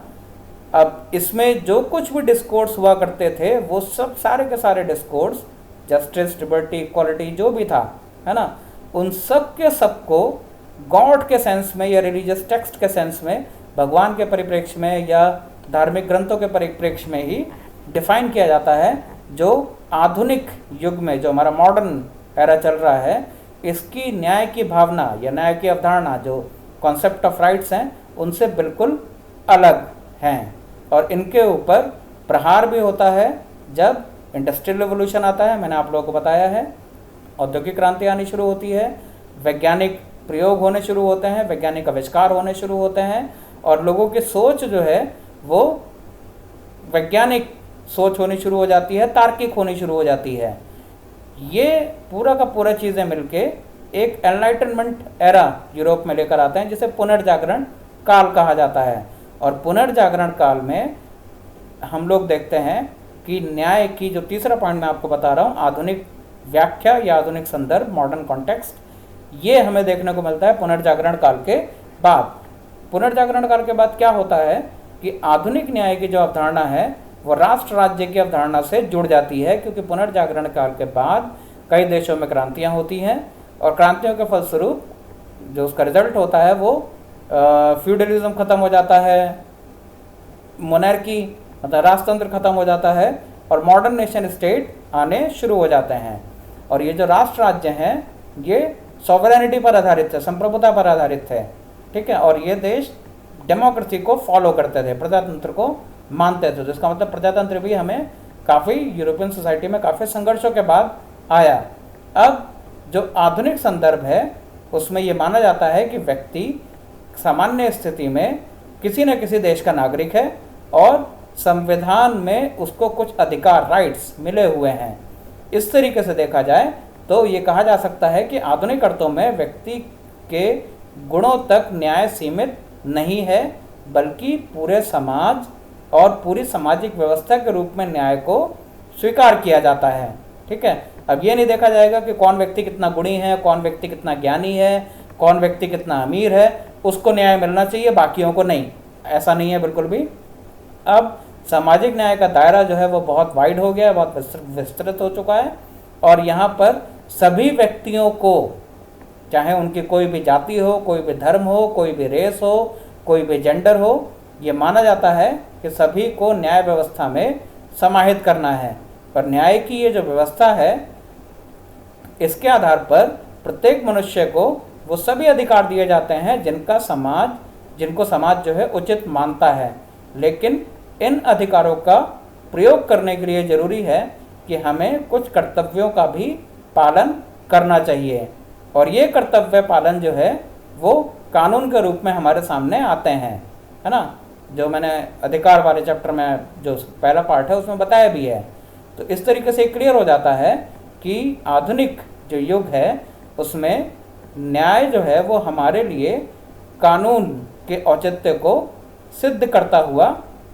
अब इसमें जो कुछ भी डिस्कोर्स हुआ करते थे वो सब सारे के सारे डिस्कोर्स, जस्टिस, लिबर्टी, इक्वालिटी जो भी था, है ना, उन सब के सबको गॉड के सेंस में या रिलीजियस टेक्स्ट के सेंस में, भगवान के परिप्रेक्ष्य में या धार्मिक ग्रंथों के परिप्रेक्ष्य में ही डिफाइन किया जाता है। जो आधुनिक युग में जो हमारा मॉडर्न एरा चल रहा है, इसकी न्याय की भावना या न्याय की अवधारणा, जो कॉन्सेप्ट ऑफ राइट्स हैं, उनसे बिल्कुल अलग हैं। और इनके ऊपर प्रहार भी होता है जब इंडस्ट्रियल रेवोल्यूशन आता है। मैंने आप लोगों को बताया है, औद्योगिक क्रांति आनी शुरू होती है, वैज्ञानिक प्रयोग होने शुरू होते हैं, वैज्ञानिक आविष्कार होने शुरू होते हैं, और लोगों की सोच जो है वो वैज्ञानिक सोच होनी शुरू हो जाती है, तार्किक होनी शुरू हो जाती है। ये पूरा का पूरा चीज़ें मिलके एक एनलाइटनमेंट एरा यूरोप में लेकर आते हैं, जिसे पुनर्जागरण काल कहा जाता है। और पुनर्जागरण काल में हम लोग देखते हैं कि न्याय की जो तीसरा पॉइंट मैं आपको बता रहा हूँ, आधुनिक व्याख्या या आधुनिक संदर्भ, मॉडर्न कॉन्टेक्स्ट, ये हमें देखने को मिलता है पुनर्जागरण काल के बाद। पुनर्जागरण काल के बाद क्या होता है कि आधुनिक न्याय की जो अवधारणा है वो राष्ट्र राज्य की अवधारणा से जुड़ जाती है, क्योंकि पुनर्जागरण काल के बाद कई देशों में क्रांतियाँ होती हैं, और क्रांतियों के फलस्वरूप जो उसका रिजल्ट होता है वो फ्यूडलिज्म खत्म हो जाता है, मोनार्की मतलब राजतंत्र खत्म हो जाता है, और मॉडर्न नेशन स्टेट आने शुरू हो जाते हैं। और ये जो राष्ट्र राज्य हैं ये सॉवरेनिटी पर आधारित थे, संप्रभुता पर आधारित थे, ठीक है। और ये देश डेमोक्रेसी को फॉलो करते थे, प्रजातंत्र को मानते थे। जिसका मतलब प्रजातंत्र भी हमें काफ़ी यूरोपियन सोसाइटी में काफ़ी संघर्षों के बाद आया। अब जो आधुनिक संदर्भ है उसमें ये माना जाता है कि व्यक्ति सामान्य स्थिति में किसी न किसी देश का नागरिक है और संविधान में उसको कुछ अधिकार, राइट्स मिले हुए हैं। इस तरीके से देखा जाए तो ये कहा जा सकता है कि आधुनिक अर्थों में व्यक्ति के गुणों तक न्याय सीमित नहीं है, बल्कि पूरे समाज और पूरी सामाजिक व्यवस्था के रूप में न्याय को स्वीकार किया जाता है, ठीक है। अब ये नहीं देखा जाएगा कि कौन व्यक्ति कितना गुणी है, कौन व्यक्ति कितना ज्ञानी है, कौन व्यक्ति कितना अमीर है, उसको न्याय मिलना चाहिए, बाकियों को नहीं। ऐसा नहीं है बिल्कुल भी। अब सामाजिक न्याय का दायरा जो है वो बहुत वाइड हो गया है, बहुत विस्तृत हो चुका है, और यहाँ पर सभी व्यक्तियों को, चाहे उनकी कोई भी जाति हो, कोई भी धर्म हो, कोई भी रेस हो, कोई भी जेंडर हो, ये माना जाता है कि सभी को न्याय व्यवस्था में समाहित करना है। पर न्याय की ये जो व्यवस्था है, इसके आधार पर प्रत्येक मनुष्य को वो सभी अधिकार दिए जाते हैं जिनको समाज जो है उचित मानता है। लेकिन इन अधिकारों का प्रयोग करने के लिए ज़रूरी है कि हमें कुछ कर्तव्यों का भी पालन करना चाहिए, और ये कर्तव्य पालन जो है वो कानून के रूप में हमारे सामने आते हैं, है ना। जो मैंने अधिकार वाले चैप्टर में जो पहला पार्ट है उसमें बताया भी है। तो इस तरीके से क्लियर हो जाता है कि आधुनिक जो युग है उसमें न्याय जो है वो हमारे लिए कानून के औचित्य को सिद्ध करता हुआ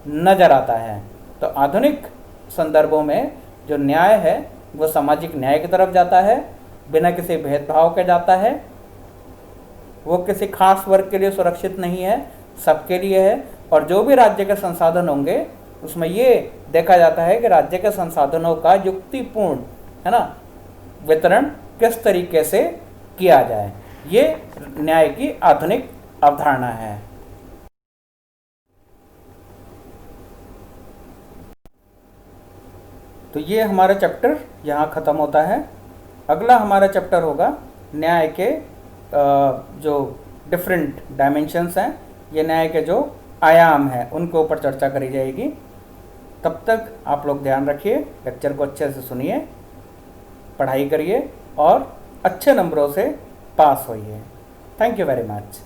नजर आता है। तो आधुनिक संदर्भों में जो न्याय है वो सामाजिक न्याय की तरफ जाता है, बिना किसी भेदभाव के जाता है। वो किसी खास वर्ग के लिए सुरक्षित नहीं है, सबके लिए है। और जो भी राज्य के संसाधन होंगे उसमें ये देखा जाता है कि राज्य के संसाधनों का युक्तिपूर्ण, है ना, वितरण किस तरीके से किया जाए। ये न्याय की आधुनिक अवधारणा है। तो ये हमारा चैप्टर यहाँ ख़त्म होता है। अगला हमारा चैप्टर होगा न्याय के जो डिफरेंट डायमेंशंस हैं, ये न्याय के जो आयाम हैं उनके ऊपर चर्चा करी जाएगी। तब तक आप लोग ध्यान रखिए, लेक्चर को अच्छे से सुनिए, पढ़ाई करिए और अच्छे नंबरों से पास होइए। Thank you very much.